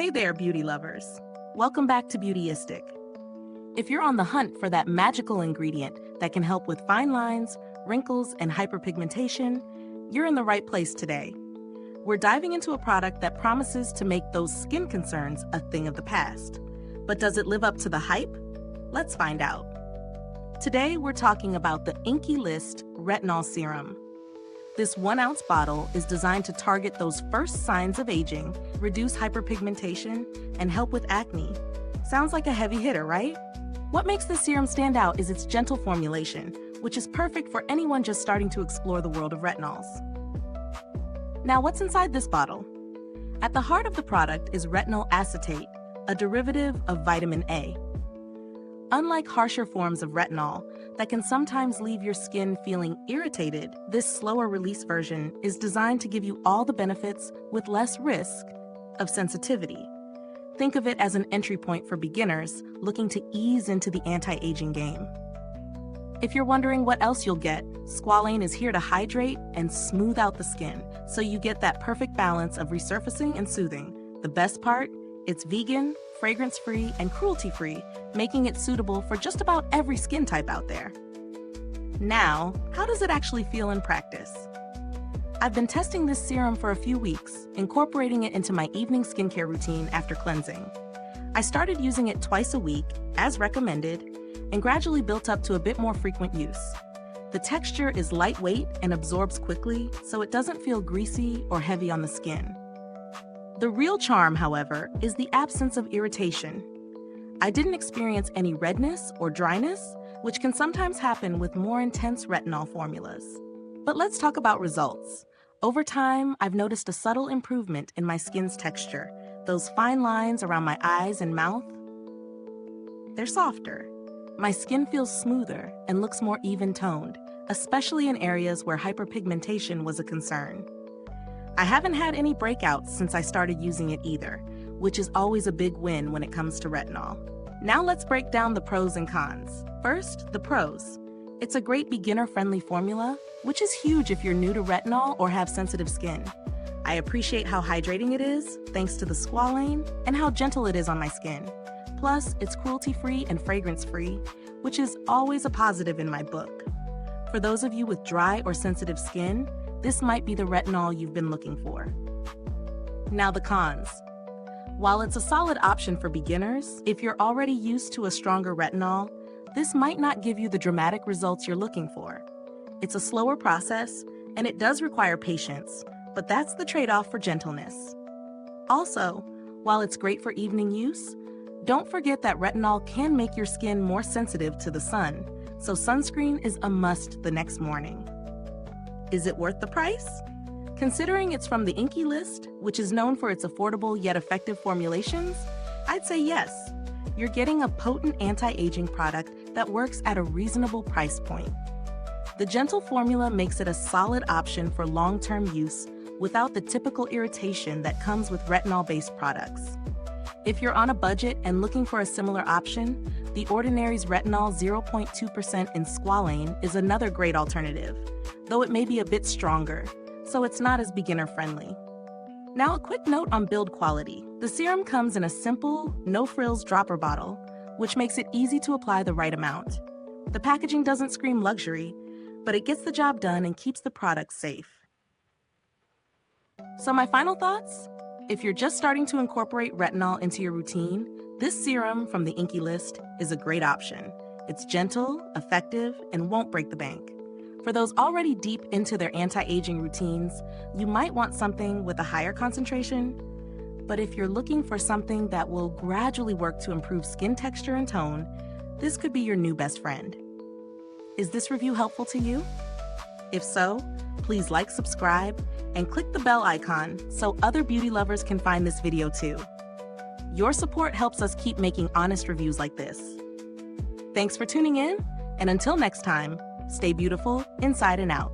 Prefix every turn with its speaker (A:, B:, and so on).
A: Hey there, beauty lovers. Welcome back to Beautyistic. If you're on the hunt for that magical ingredient that can help with fine lines, wrinkles, and hyperpigmentation, you're in the right place today. We're diving into a product that promises to make those skin concerns a thing of the past. But does it live up to the hype? Let's find out. Today, we're talking about the INKEY List Retinol Serum. This 1-ounce bottle is designed to target those first signs of aging, reduce hyperpigmentation, and help with acne. Sounds like a heavy hitter, right? What makes this serum stand out is its gentle formulation, which is perfect for anyone just starting to explore the world of retinols. Now, what's inside this bottle? At the heart of the product is Retinyl Acetate, a derivative of vitamin A. Unlike harsher forms of retinol that can sometimes leave your skin feeling irritated, this slower release version is designed to give you all the benefits with less risk of sensitivity. Think of it as an entry point for beginners looking to ease into the anti-aging game. If you're wondering what else you'll get, Squalane is here to hydrate and smooth out the skin, so you get that perfect balance of resurfacing and soothing. The best part? It's vegan, fragrance-free, and cruelty-free, making it suitable for just about every skin type out there. Now, how does it actually feel in practice? I've been testing this serum for a few weeks, incorporating it into my evening skincare routine after cleansing. I started using it twice a week, as recommended, and gradually built up to a bit more frequent use. The texture is lightweight and absorbs quickly, so it doesn't feel greasy or heavy on the skin. The real charm, however, is the absence of irritation. I didn't experience any redness or dryness, which can sometimes happen with more intense retinol formulas. But let's talk about results. Over time, I've noticed a subtle improvement in my skin's texture. Those fine lines around my eyes and mouth, they're softer. My skin feels smoother and looks more even-toned, especially in areas where hyperpigmentation was a concern. I haven't had any breakouts since I started using it either, which is always a big win when it comes to retinol. Now let's break down the pros and cons. First, the pros. It's a great beginner-friendly formula, which is huge if you're new to retinol or have sensitive skin. I appreciate how hydrating it is, thanks to the Squalane, and how gentle it is on my skin. Plus, it's cruelty-free and fragrance-free, which is always a positive in my book. For those of you with dry or sensitive skin, this might be the retinol you've been looking for. Now the cons. While it's a solid option for beginners, if you're already used to a stronger retinol, this might not give you the dramatic results you're looking for. It's a slower process, and it does require patience, but that's the trade-off for gentleness. Also, while it's great for evening use, don't forget that retinol can make your skin more sensitive to the sun, so sunscreen is a must the next morning. Is it worth the price? Considering it's from the INKEY List, which is known for its affordable yet effective formulations, I'd say yes. You're getting a potent anti-aging product that works at a reasonable price point. The gentle formula makes it a solid option for long-term use without the typical irritation that comes with retinol-based products. If you're on a budget and looking for a similar option, The Ordinary's Retinol 0.2% in Squalane is another great alternative, though it may be a bit stronger, so it's not as beginner-friendly. Now, a quick note on build quality. The serum comes in a simple, no-frills dropper bottle, which makes it easy to apply the right amount. The packaging doesn't scream luxury, but it gets the job done and keeps the product safe. So my final thoughts? If you're just starting to incorporate retinol into your routine, this serum from the INKEY List is a great option. It's gentle, effective, and won't break the bank. For those already deep into their anti-aging routines, you might want something with a higher concentration. But if you're looking for something that will gradually work to improve skin texture and tone, this could be your new best friend. Is this review helpful to you? If so, please like, subscribe, and click the bell icon so other beauty lovers can find this video too. Your support helps us keep making honest reviews like this. Thanks for tuning in, and until next time, stay beautiful inside and out.